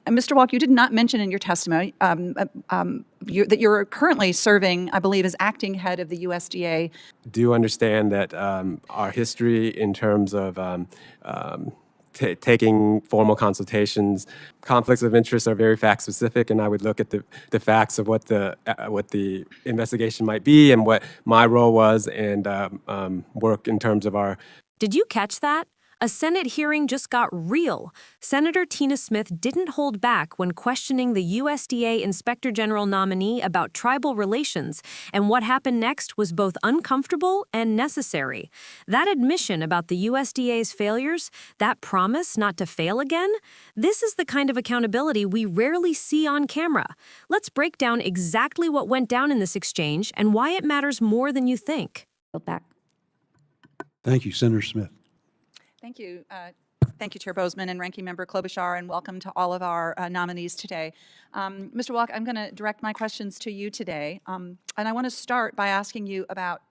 Mr. Walk, you did not mention in your testimony that you're currently serving, I believe, as acting head of the USDA. Do understand that our history in terms of taking formal consultations, conflicts of interest are very fact specific, and I would look at the facts of what the investigation might be and what my role was, and work in terms of our. Did you catch that? A Senate hearing just got real. Senator Tina Smith didn't hold back when questioning the USDA Inspector General nominee about tribal relations, and what happened next was both uncomfortable and necessary. That admission about the USDA's failures, that promise not to fail again, this is the kind of accountability we rarely see on camera. Let's break down exactly what went down in this exchange and why it matters more than you think. Back. Thank you, Senator Smith. Thank you. Thank you, Chair Bozeman and Ranking Member Klobuchar, and welcome to all of our nominees today. Mr. Walk, I'm going to direct my questions to you today, and I want to start by asking you about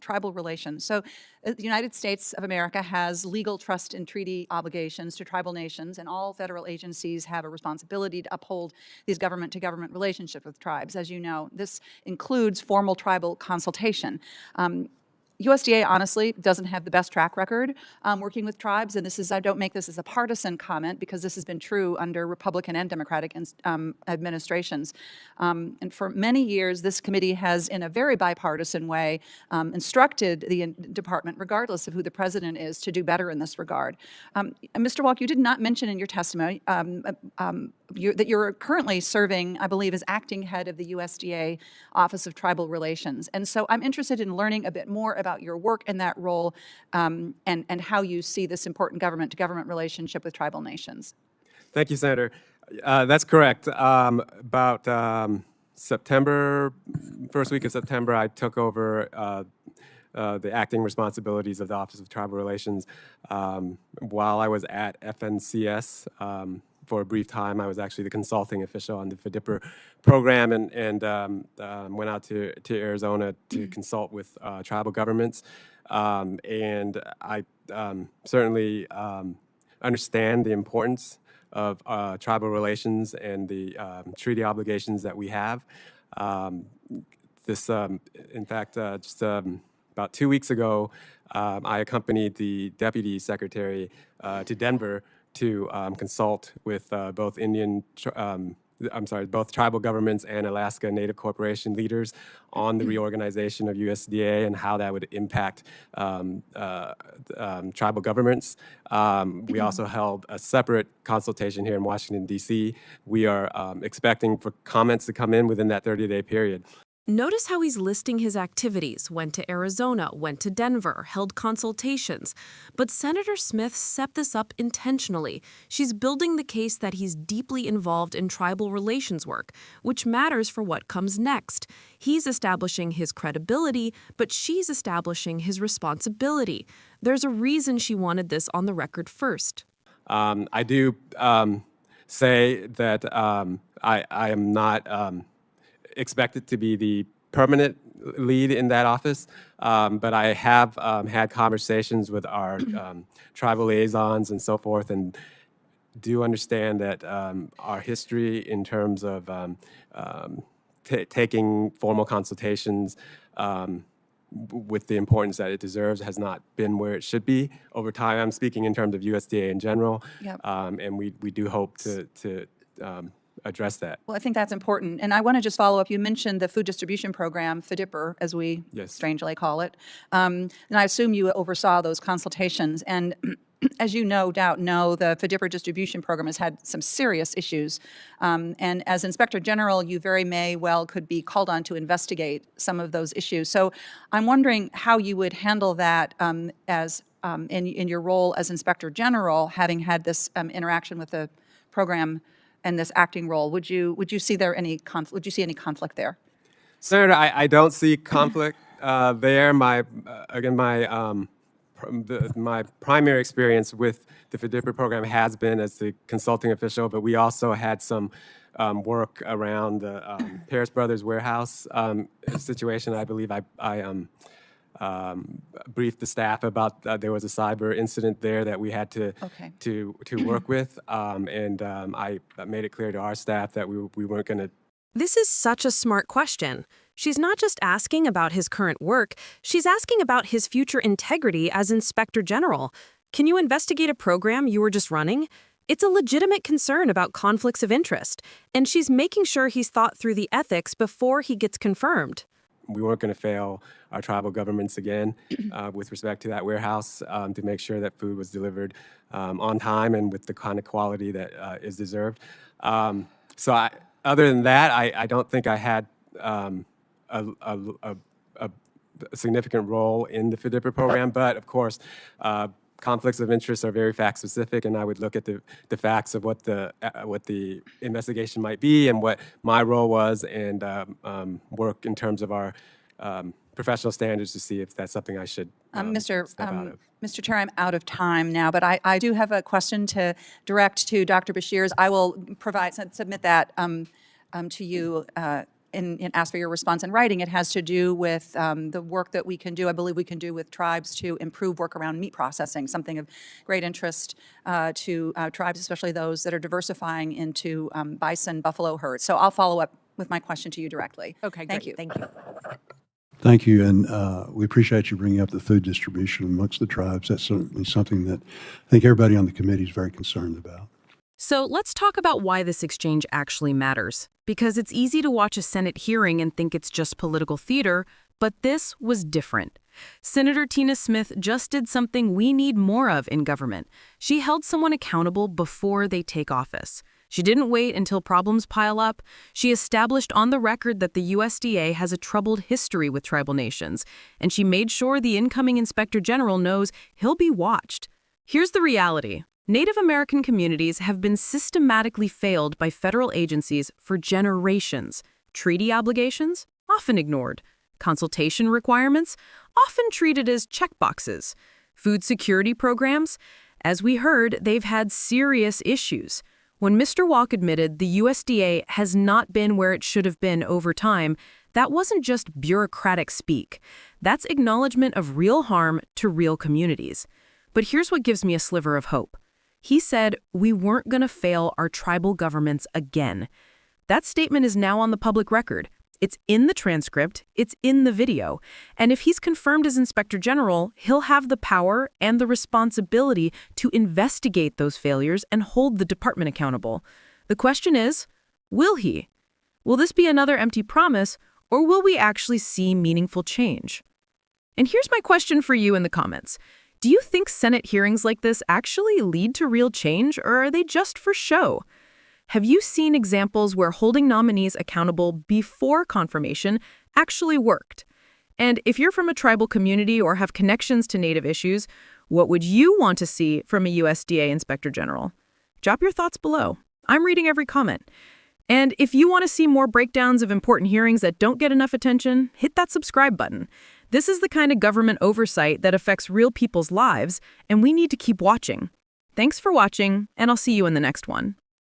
tribal relations. So the United States of America has legal trust and treaty obligations to tribal nations, and all federal agencies have a responsibility to uphold these government-to-government relationships with tribes. As you know, this includes formal tribal consultation. USDA honestly doesn't have the best track record working with tribes, and I don't make this as a partisan comment because this has been true under Republican and Democratic administrations. And for many years, this committee has, in a very bipartisan way, instructed the department, regardless of who the president is, to do better in this regard. Mr. Walk, you did not mention in your testimony that you're currently serving, I believe, as acting head of the USDA Office of Tribal Relations. And so I'm interested in learning a bit more about your work in that role and how you see this important government-to-government relationship with tribal nations. Thank you, Senator. That's correct. About September, first week of September, I took over the acting responsibilities of the Office of Tribal Relations. While I was at FNCS, for a brief time, I was actually the consulting official on the FDIPR program, and went out to Arizona to consult with tribal governments. And I certainly understand the importance of tribal relations and the treaty obligations that we have. In fact, just about 2 weeks ago, I accompanied the Deputy Secretary to Denver to consult with both tribal governments and Alaska Native Corporation leaders on the reorganization of USDA and how that would impact tribal governments. We also held a separate consultation here in Washington, D.C. We are expecting for comments to come in within that 30-day period. Notice how he's listing his activities, went to Arizona, went to Denver, held consultations. But Senator Smith set this up intentionally. She's building the case that he's deeply involved in tribal relations work, which matters for what comes next. He's establishing his credibility, but she's establishing his responsibility. There's a reason she wanted this on the record first. I do say that I am not expected to be the permanent lead in that office, but I have had conversations with our tribal liaisons and so forth, and do understand that our history in terms of taking formal consultations with the importance that it deserves has not been where it should be over time. I'm speaking in terms of USDA in general, Yep. And we do hope to address that. Well, I think that's important. And I want to just follow up. You mentioned the food distribution program, FDIPR, as we strangely call it. And I assume you oversaw those consultations. And as you no doubt know, the FDIPR distribution program has had some serious issues. And as Inspector General, you very well could be called on to investigate some of those issues. So I'm wondering how you would handle that in your role as Inspector General, having had this interaction with the program and this acting role. Would you see any conflict there? Senator, I don't see conflict there. My primary experience with the FDIPR program has been as the consulting official, but we also had some work around the Paris Brothers warehouse situation. I believe I briefed the staff about there was a cyber incident there that we had to Okay. to work with, and I made it clear to our staff that we weren't going to. This is such a smart question. She's not just asking about his current work, she's asking about his future integrity as Inspector General. Can you investigate a program you were just running? It's a legitimate concern about conflicts of interest, and she's making sure he's thought through the ethics before he gets confirmed. We weren't going to fail our tribal governments again with respect to that warehouse to make sure that food was delivered on time and with the kind of quality that is deserved. Other than that, I don't think I had a significant role in the FDIPA program, but of course, conflicts of interest are very fact specific, and I would look at the facts of what the investigation might be and what my role was, and work in terms of our professional standards to see if that's something I should step out of. Mr. Chair, I'm out of time now, but I do have a question to direct to Dr. Bashirs. I will submit that to you and ask for your response in writing. It has to do with the work that we can do, I believe we can do with tribes to improve work around meat processing, something of great interest to tribes, especially those that are diversifying into bison, buffalo herds. So I'll follow up with my question to you directly. Okay, Thank you. Thank you. Thank you, and we appreciate you bringing up the food distribution amongst the tribes. That's certainly something that I think everybody on the committee is very concerned about. So let's talk about why this exchange actually matters. Because it's easy to watch a Senate hearing and think it's just political theater, but this was different. Senator Tina Smith just did something we need more of in government. She held someone accountable before they take office. She didn't wait until problems pile up. She established on the record that the USDA has a troubled history with tribal nations, and she made sure the incoming Inspector General knows he'll be watched. Here's the reality. Native American communities have been systematically failed by federal agencies for generations. Treaty obligations? Often ignored. Consultation requirements? Often treated as checkboxes. Food security programs? As we heard, they've had serious issues. When Mr. Walk admitted the USDA has not been where it should have been over time, that wasn't just bureaucratic speak. That's acknowledgement of real harm to real communities. But here's what gives me a sliver of hope. He said we weren't going to fail our tribal governments again. That statement is now on the public record. It's in the transcript, it's in the video. And if he's confirmed as Inspector General, he'll have the power and the responsibility to investigate those failures and hold the department accountable. The question is, will he? Will this be another empty promise, or will we actually see meaningful change? And here's my question for you in the comments. Do you think Senate hearings like this actually lead to real change, or are they just for show? Have you seen examples where holding nominees accountable before confirmation actually worked? And if you're from a tribal community or have connections to Native issues, what would you want to see from a USDA Inspector General? Drop your thoughts below. I'm reading every comment. And if you want to see more breakdowns of important hearings that don't get enough attention, hit that subscribe button. This is the kind of government oversight that affects real people's lives, and we need to keep watching. Thanks for watching, and I'll see you in the next one.